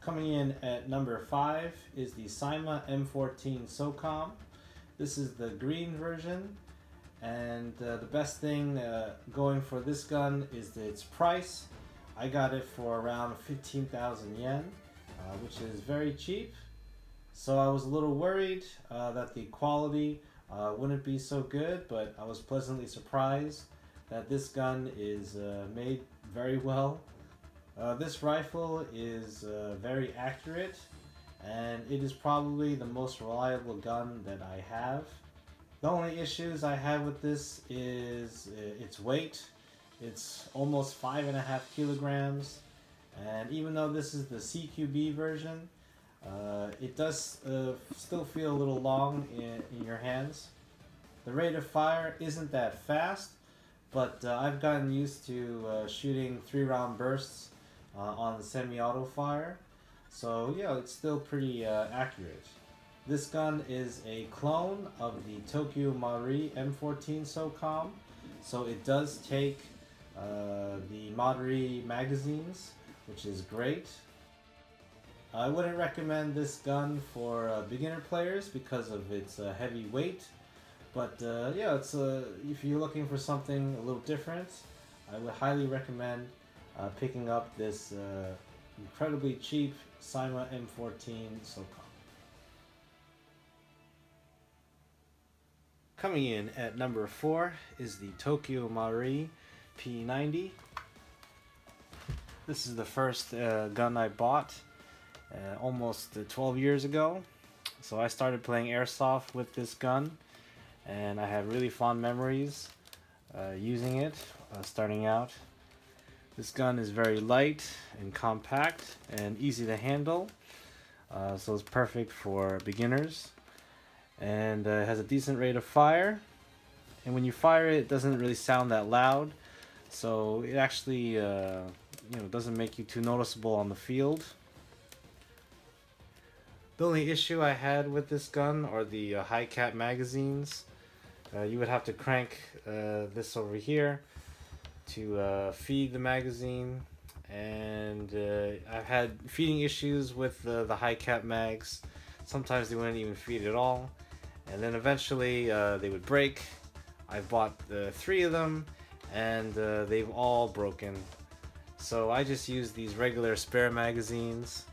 Coming in at number 5 is the Cyma M14 SOCOM. This is the green version, and the best thing going for this gun is its price. I got it for around 15,000 yen, which is very cheap. So I was a little worried that the quality wouldn't be so good, but I was pleasantly surprised that this gun is made very well. This rifle is very accurate, and it is probably the most reliable gun that I have. The only issues I have with this is its weight. It's almost 5.5 kilograms, and even though this is the CQB version, it does still feel a little long in your hands. The rate of fire isn't that fast, but I've gotten used to shooting 3-round bursts on the semi-auto fire, so yeah, it's still pretty accurate. This gun is a clone of the Tokyo Marui M14 SOCOM, so it does take the Marui magazines, which is great. I wouldn't recommend this gun for beginner players because of its heavy weight, but yeah, it's if you're looking for something a little different, I would highly recommend picking up this incredibly cheap Cyma M14 SOCOM. Coming in at number 4 is the Tokyo Marui P90. This is the first gun I bought almost 12 years ago. So I started playing Airsoft with this gun, and I have really fond memories using it starting out. This gun is very light and compact and easy to handle, so it's perfect for beginners, and it has a decent rate of fire, and when you fire it, it doesn't really sound that loud, so it actually doesn't make you too noticeable on the field. The only issue I had with this gun are the high cap magazines. You would have to crank this over here to feed the magazine, and I've had feeding issues with the high cap mags. Sometimes they wouldn't even feed at all, and then eventually they would break. I've bought 3 of them, and they've all broken. So I just use these regular spare magazines,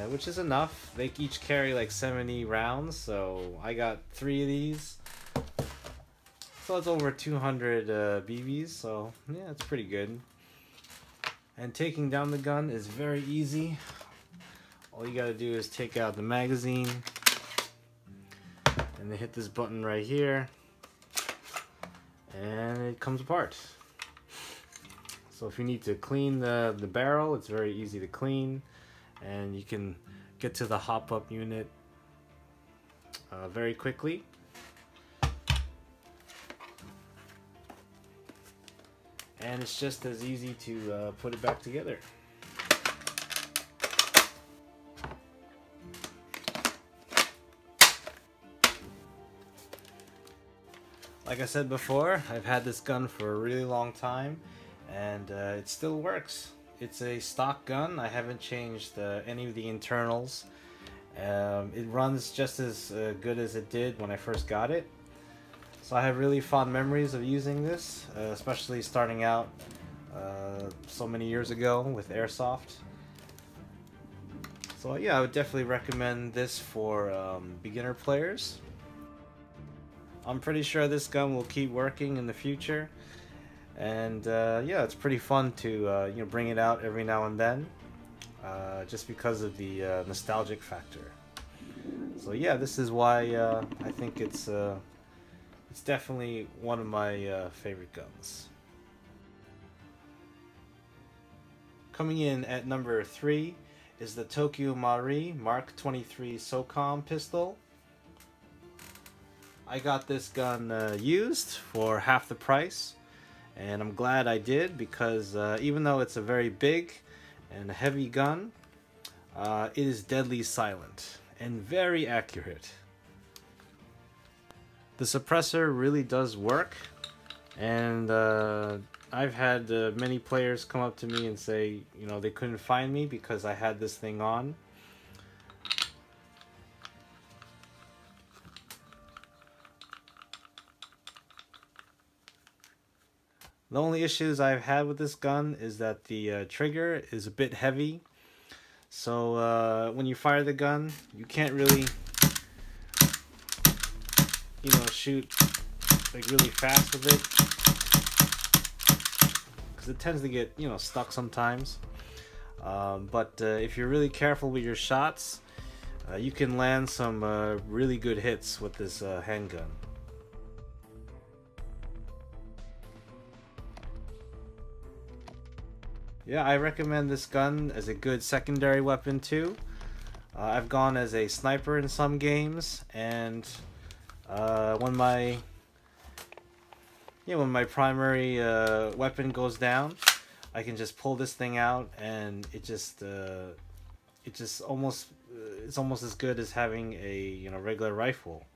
which is enough. They each carry like 70 rounds, so I got 3 of these. So it's over 200 BBs, so yeah, it's pretty good. And taking down the gun is very easy. All you gotta do is take out the magazine, and then hit this button right here, and it comes apart. So if you need to clean the barrel, it's very easy to clean, and you can get to the hop-up unit very quickly. And it's just as easy to put it back together. Like I said before, I've had this gun for a really long time, and it still works. It's a stock gun. I haven't changed any of the internals. It runs just as good as it did when I first got it. So I have really fond memories of using this, especially starting out so many years ago with Airsoft. So yeah, I would definitely recommend this for beginner players. I'm pretty sure this gun will keep working in the future, and yeah, it's pretty fun to bring it out every now and then, just because of the nostalgic factor. So yeah, this is why I think it's definitely one of my favorite guns. Coming in at number 3 is the Tokyo Marui Mark 23 SOCOM pistol. I got this gun used for half the price, and I'm glad I did, because even though it's a very big and heavy gun, it is deadly silent and very accurate. The suppressor really does work, and I've had many players come up to me and say, you know, they couldn't find me because I had this thing on. The only issues I've had with this gun is that the trigger is a bit heavy. So when you fire the gun, you can't really, you know, shoot like really fast with it, because it tends to get, you know, stuck sometimes. But if you're really careful with your shots, you can land some really good hits with this handgun. Yeah, I recommend this gun as a good secondary weapon too. I've gone as a sniper in some games, and when my primary weapon goes down, I can just pull this thing out, and it's almost as good as having a, you know, regular rifle.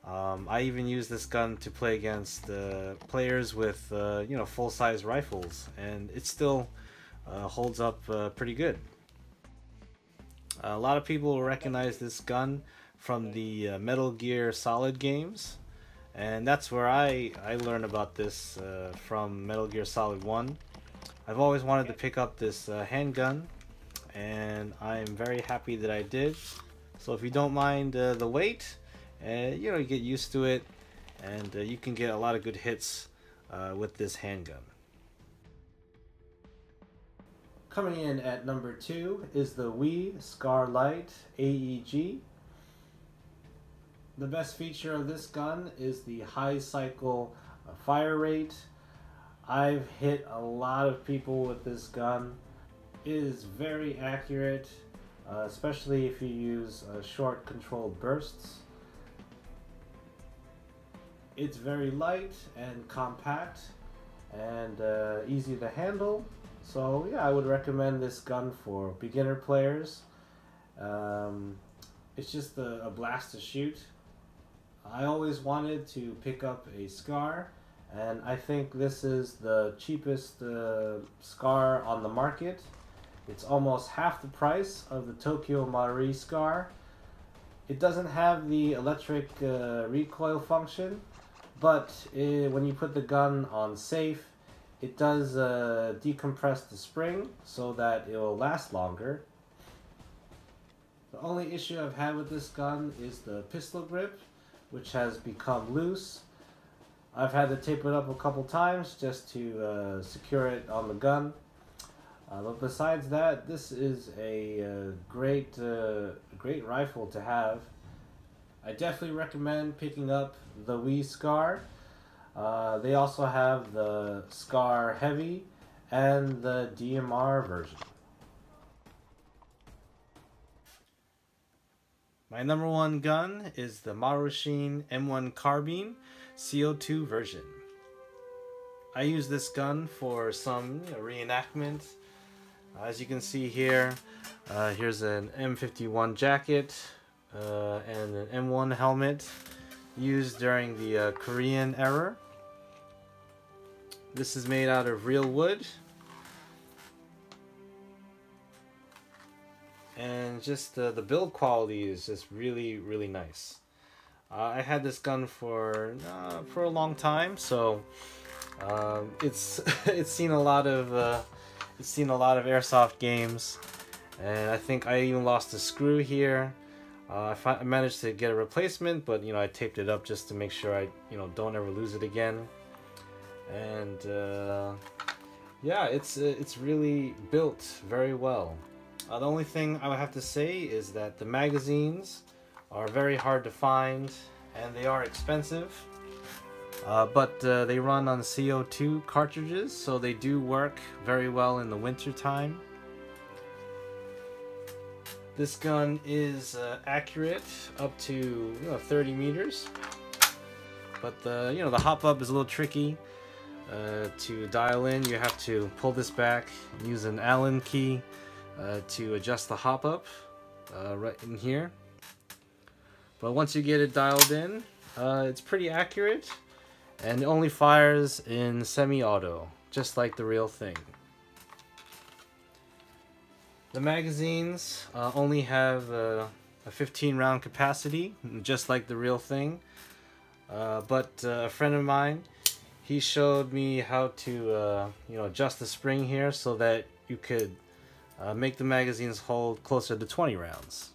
I even use this gun to play against players with you know, full-size rifles, and it still holds up pretty good. A lot of people will recognize this gun from the Metal Gear Solid games, and that's where I learned about this, from Metal Gear Solid 1. I've always wanted to pick up this handgun, and I'm very happy that I did. So if you don't mind the weight, you know, you get used to it, and you can get a lot of good hits with this handgun. Coming in at number 2 is the Wii Scar Light AEG. The best feature of this gun is the high cycle fire rate. I've hit a lot of people with this gun. It is very accurate, especially if you use short controlled bursts. It's very light and compact and easy to handle. So yeah, I would recommend this gun for beginner players. It's just a blast to shoot. I always wanted to pick up a Scar, and I think this is the cheapest Scar on the market. It's almost half the price of the Tokyo Marui Scar. It doesn't have the electric recoil function, but when you put the gun on safe, it does decompress the spring so that it will last longer. The only issue I've had with this gun is the pistol grip, which has become loose. I've had to tape it up a couple times just to secure it on the gun. But besides that, this is a great rifle to have. I definitely recommend picking up the Wii Scar. They also have the Scar Heavy and the DMR version. My number 1 gun is the Marushin M1 Carbine CO2 version. I use this gun for some reenactment. As you can see here, here's an M51 jacket and an M1 helmet used during the Korean era. This is made out of real wood, and just the build quality is just really nice. I had this gun for a long time, so it's seen a lot of airsoft games, and I think I even lost a screw here. I managed to get a replacement, but you know, I taped it up just to make sure I don't ever lose it again. And yeah, it's really built very well. The only thing I would have to say is that the magazines are very hard to find, and they are expensive. But they run on CO2 cartridges, so they do work very well in the winter time. This gun is accurate up to 30 meters, but the hop up is a little tricky. To dial in, you have to pull this back, use an Allen key to adjust the hop up right in here. But once you get it dialed in, it's pretty accurate, and it only fires in semi-auto. just like the real thing. The magazines only have a 15 round capacity, just like the real thing. But a friend of mine, he showed me how to adjust the spring here so that you could make the magazines hold closer to 20 rounds.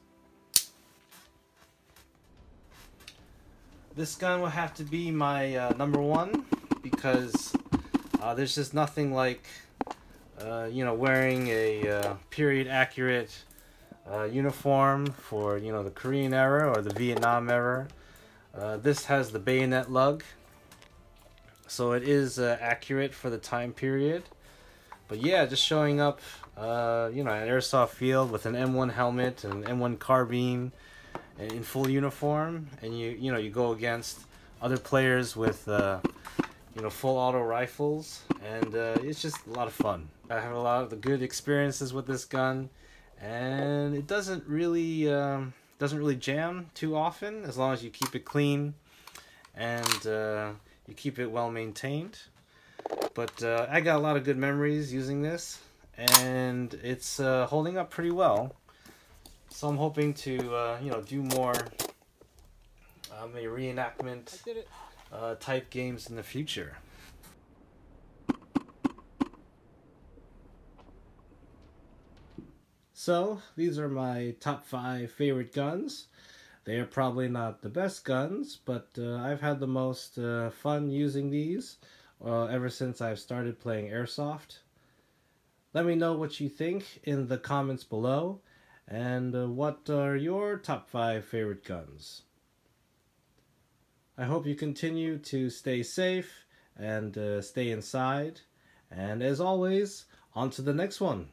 This gun will have to be my number one because there's just nothing like wearing a period accurate uniform for the Korean era or the Vietnam era. This has the bayonet lug, so it is accurate for the time period. But yeah, just showing up an airsoft field with an M1 helmet and an M1 carbine in full uniform, and you go against other players with full auto rifles, and it's just a lot of fun. I have a lot of the good experiences with this gun, and it doesn't really jam too often as long as you keep it clean and you keep it well maintained. But I got a lot of good memories using this, and it's holding up pretty well. So I'm hoping to do more maybe reenactment type games in the future. So these are my top 5 favorite guns. They are probably not the best guns, but I've had the most fun using these ever since I've started playing Airsoft. Let me know what you think in the comments below, and what are your top 5 favorite guns. I hope you continue to stay safe and stay inside, and as always, on to the next one.